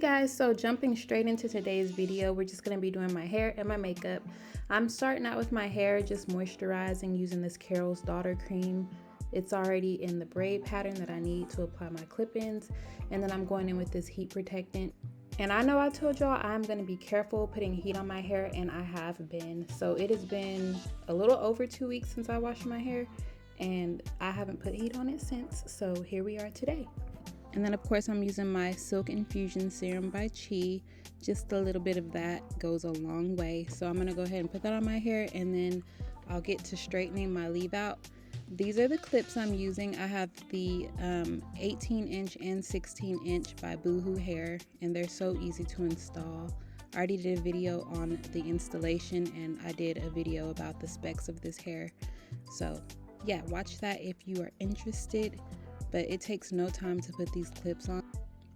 guys, so jumping straight into today's video, we're just going to be doing my hair and my makeup. I'm starting out with my hair, just moisturizing using this Carol's Daughter cream. It's already in the braid pattern that I need to apply my clip-ins, and then I'm going in with this heat protectant. And I know I told y'all I'm going to be careful putting heat on my hair, and I have been. So it has been a little over 2 weeks since I washed my hair, and I haven't put heat on it since, so here we are today. And then of course I'm using my Silk Infusion Serum by Chi. Just a little bit of that goes a long way. So I'm gonna go ahead and put that on my hair, and then I'll get to straightening my leave out. These are the clips I'm using. I have the 18-inch and 16-inch by Boohoo Hair, and they're so easy to install. I already did a video on the installation, and I did a video about the specs of this hair. So yeah, watch that if you are interested. But it takes no time to put these clips on.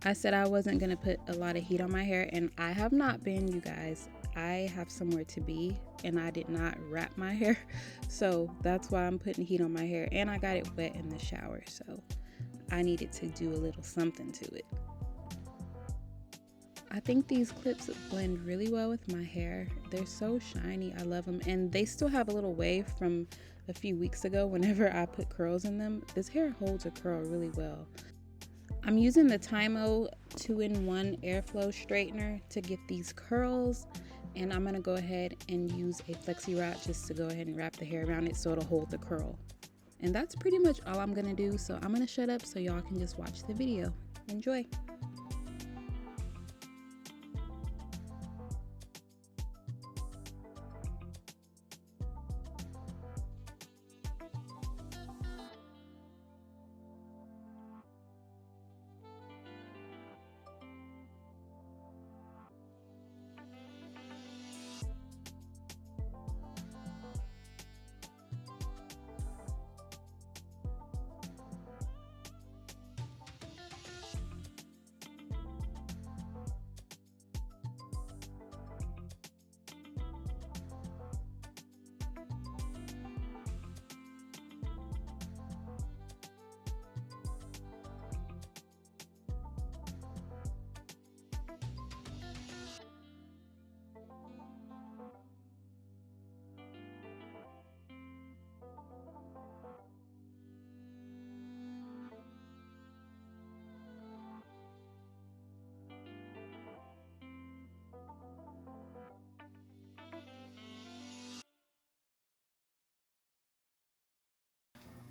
I said I wasn't gonna put a lot of heat on my hair, and I have not been, you guys. I have somewhere to be, and I did not wrap my hair, so that's why I'm putting heat on my hair. And I got it wet in the shower, so I needed to do a little something to it. I think these clips blend really well with my hair. They're so shiny, I love them, and they still have a little wave from a few weeks ago whenever I put curls in them. This hair holds a curl really well. I'm using the Tymo 2-in-1 airflow straightener to get these curls, and I'm gonna go ahead and use a flexi rod just to go ahead and wrap the hair around it so it'll hold the curl. And that's pretty much all I'm gonna do, so I'm gonna shut up so y'all can just watch the video. Enjoy.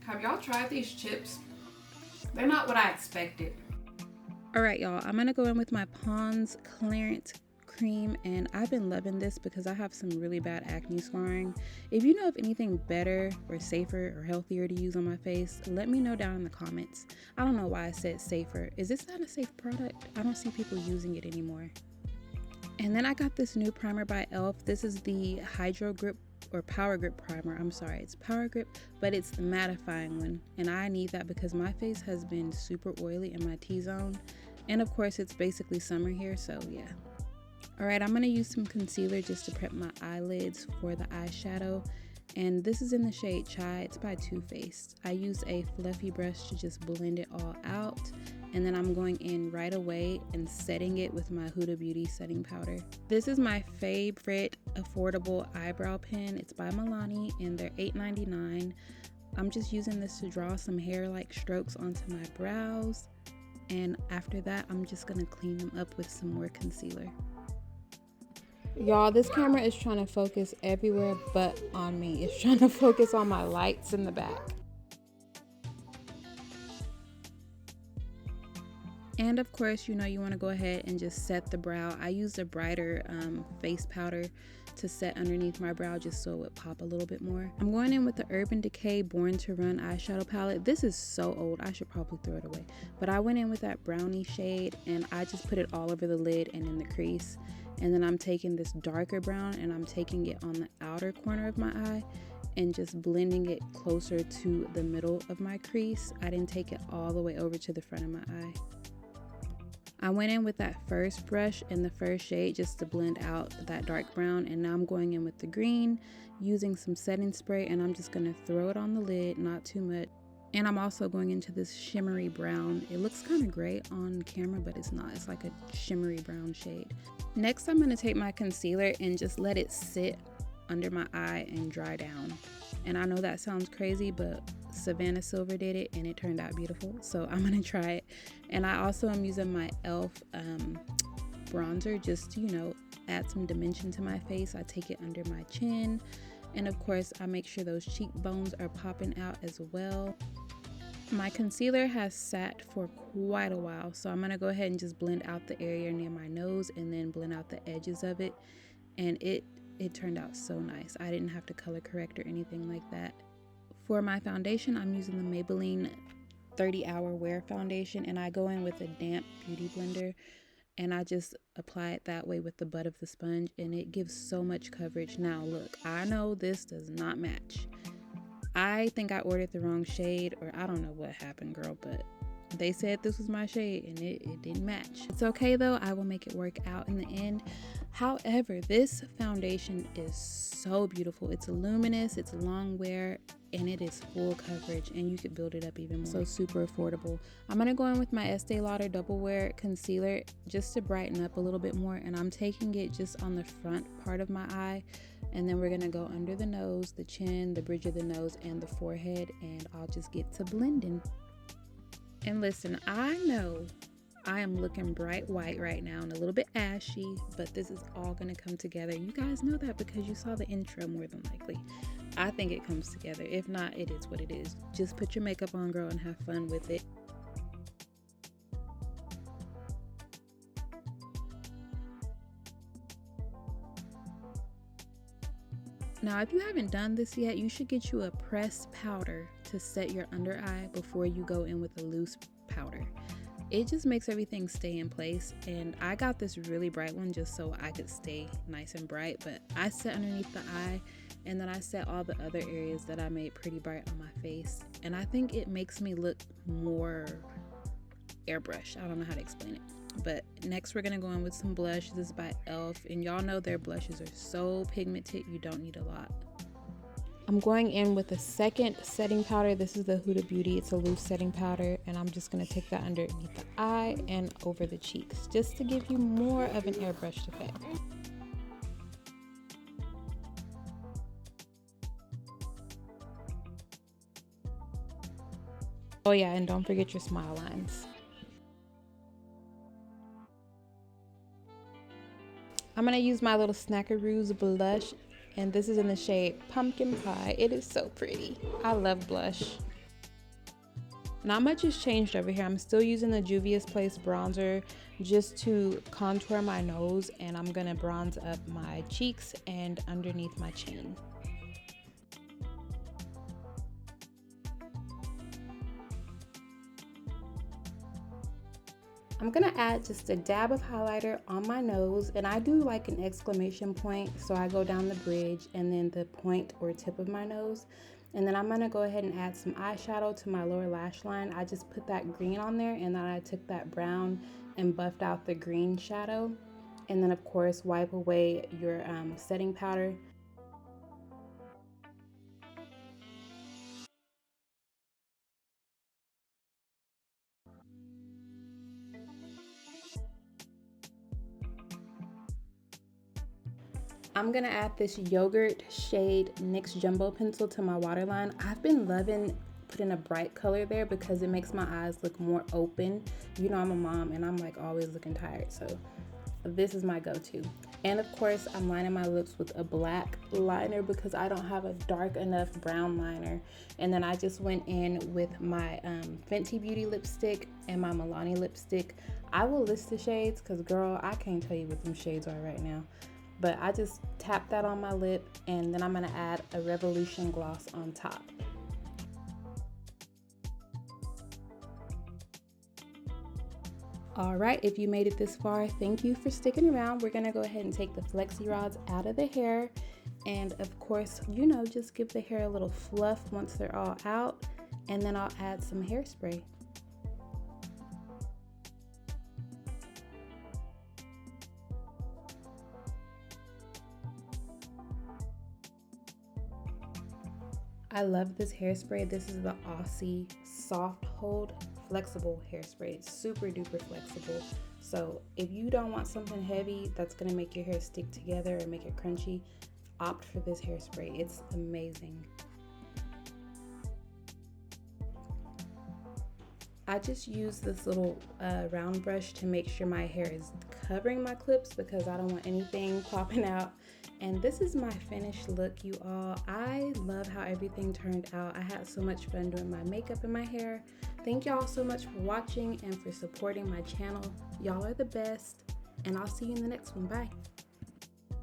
Have y'all tried these chips? They're not what I expected. Alright y'all, I'm gonna go in with my Pond's Clearance Cream, and I've been loving this because I have some really bad acne scarring. If you know of anything better or safer or healthier to use on my face, let me know down in the comments. I don't know why I said safer. Is this not a safe product? I don't see people using it anymore. And then I got this new primer by e.l.f. This is the Hydro Grip or Power Grip primer. I'm sorry, it's Power Grip, but it's the mattifying one, and I need that because my face has been super oily in my T-zone, and of course it's basically summer here, so yeah. Alright, I'm gonna use some concealer just to prep my eyelids for the eyeshadow, and this is in the shade Chai. It's by Too Faced. I use a fluffy brush to just blend it all out, and then I'm going in right away and setting it with my Huda Beauty setting powder. This is my favorite affordable eyebrow pen. It's by Milani, and they're $8.99. I'm just using this to draw some hair-like strokes onto my brows, and after that I'm just gonna clean them up with some more concealer. Y'all, this camera is trying to focus everywhere but on me. It's trying to focus on my lights in the back. And of course, you know, you want to go ahead and just set the brow. I used a brighter face powder to set underneath my brow just so it would pop a little bit more. I'm going in with the Urban Decay Born to Run eyeshadow palette. This is so old, I should probably throw it away. But I went in with that brownie shade, and I just put it all over the lid and in the crease. And then I'm taking this darker brown and I'm taking it on the outer corner of my eye and just blending it closer to the middle of my crease. I didn't take it all the way over to the front of my eye. I went in with that first brush in the first shade just to blend out that dark brown, and now I'm going in with the green using some setting spray, and I'm just going to throw it on the lid, not too much, And I'm also going into this shimmery brown. It looks kind of gray on camera, but it's not. It's like a shimmery brown shade. Next, I'm going to take my concealer and just let it sit under my eye and dry down. And I know that sounds crazy, but Savannah Silver did it and it turned out beautiful. So I'm going to try it. And I also am using my e.l.f. Bronzer just to, you know, add some dimension to my face. I take it under my chin. And of course, I make sure those cheekbones are popping out as well. My concealer has sat for quite a while, so I'm going to go ahead and just blend out the area near my nose and then blend out the edges of it. And it turned out so nice. I didn't have to color correct or anything like that. For my foundation, I'm using the Maybelline 30-Hour Wear Foundation, and I go in with a damp beauty blender. And I just apply it that way with the butt of the sponge, and it gives so much coverage. Now look, I know this does not match. I think I ordered the wrong shade, or I don't know what happened, girl, but they said this was my shade and it didn't match. It's okay though, I will make it work out in the end. However, this foundation is so beautiful. It's luminous, it's long wear, and it is full coverage, and you could build it up even more. So super affordable. I'm gonna go in with my Estee Lauder Double Wear Concealer just to brighten up a little bit more, and I'm taking it just on the front part of my eye, and then we're gonna go under the nose, the chin, the bridge of the nose, and the forehead, and I'll just get to blending. And listen, I know I am looking bright white right now and a little bit ashy, but this is all gonna come together. You guys know that because you saw the intro more than likely. I think it comes together. If not, it is what it is. Just put your makeup on, girl, and have fun with it. Now, if you haven't done this yet, you should get you a pressed powder to set your under eye before you go in with a loose powder. It just makes everything stay in place, and I got this really bright one just so I could stay nice and bright, but I set underneath the eye, and then I set all the other areas that I made pretty bright on my face, and I think it makes me look more airbrush. I don't know how to explain it. But next we're gonna go in with some blush. This is by e.l.f. and y'all know their blushes are so pigmented, you don't need a lot. I'm going in with a second setting powder. This is the Huda Beauty. It's a loose setting powder, and I'm just gonna take that underneath the eye and over the cheeks just to give you more of an airbrushed effect. Oh yeah, and don't forget your smile lines. I'm gonna use my little Snackaroos blush, and this is in the shade Pumpkin Pie. It is so pretty. I love blush. Not much has changed over here. I'm still using the Juvia's Place bronzer just to contour my nose, and I'm gonna bronze up my cheeks and underneath my chin. I'm gonna add just a dab of highlighter on my nose, and I do like an exclamation point, so I go down the bridge and then the point or tip of my nose. And then I'm gonna go ahead and add some eyeshadow to my lower lash line. I just put that green on there, and then I took that brown and buffed out the green shadow. And then of course wipe away your setting powder. I'm gonna add this yogurt shade NYX Jumbo Pencil to my waterline. I've been loving putting a bright color there because it makes my eyes look more open. You know I'm a mom and I'm like always looking tired, so this is my go-to. And of course I'm lining my lips with a black liner because I don't have a dark enough brown liner. And then I just went in with my Fenty Beauty lipstick and my Milani lipstick. I will list the shades because girl, I can't tell you what them shades are right now. But I just tap that on my lip, and then I'm gonna add a Revolution gloss on top. All right, if you made it this far, thank you for sticking around. We're gonna go ahead and take the flexi rods out of the hair, and of course, you know, just give the hair a little fluff once they're all out, and then I'll add some hairspray. I love this hairspray. This is the Aussie Soft Hold Flexible Hairspray. It's super duper flexible. So if you don't want something heavy that's gonna make your hair stick together and make it crunchy, opt for this hairspray. It's amazing. I just use this little round brush to make sure my hair is covering my clips because I don't want anything popping out. And this is my finished look, you all. I love how everything turned out. I had so much fun doing my makeup and my hair. Thank y'all so much for watching and for supporting my channel. Y'all are the best, and I'll see you in the next one. Bye.